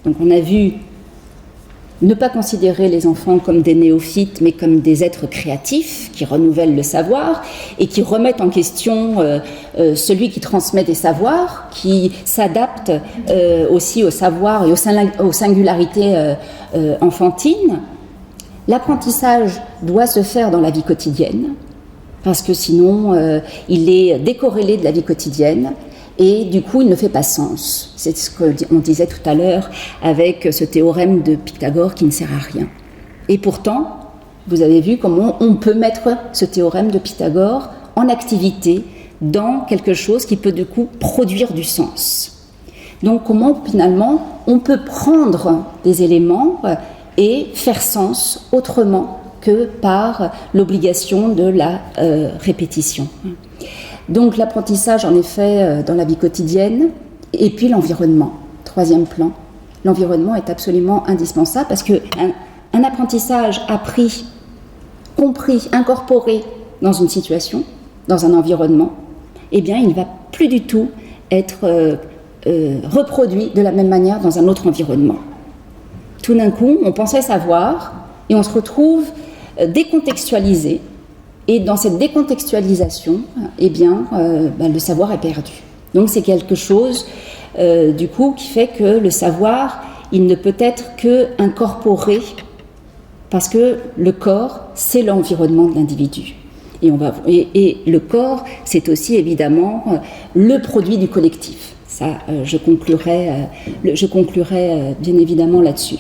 Donc on a vu ne pas considérer les enfants comme des néophytes, mais comme des êtres créatifs qui renouvellent le savoir et qui remettent en question celui qui transmet des savoirs, qui s'adapte aussi au savoir et aux singularités enfantines. L'apprentissage doit se faire dans la vie quotidienne, parce que sinon il est décorrélé de la vie quotidienne. Et du coup, il ne fait pas sens. C'est ce qu'on disait tout à l'heure avec ce théorème de Pythagore qui ne sert à rien. Et pourtant, vous avez vu comment on peut mettre ce théorème de Pythagore en activité dans quelque chose qui peut du coup produire du sens. Donc comment finalement on peut prendre des éléments et faire sens autrement que par l'obligation de la répétition. Donc l'apprentissage, en effet, dans la vie quotidienne, et puis l'environnement, troisième plan. L'environnement est absolument indispensable parce qu'un apprentissage appris, compris, incorporé dans une situation, dans un environnement, eh bien, il ne va plus du tout être reproduit de la même manière dans un autre environnement. Tout d'un coup, on pensait savoir et on se retrouve décontextualisé. Et dans cette décontextualisation, eh bien, le savoir est perdu. Donc c'est quelque chose, du coup, qui fait que le savoir, il ne peut être qu'incorporé, parce que le corps, c'est l'environnement de l'individu. Et le corps, c'est aussi évidemment le produit du collectif. Ça, je conclurai bien évidemment là-dessus.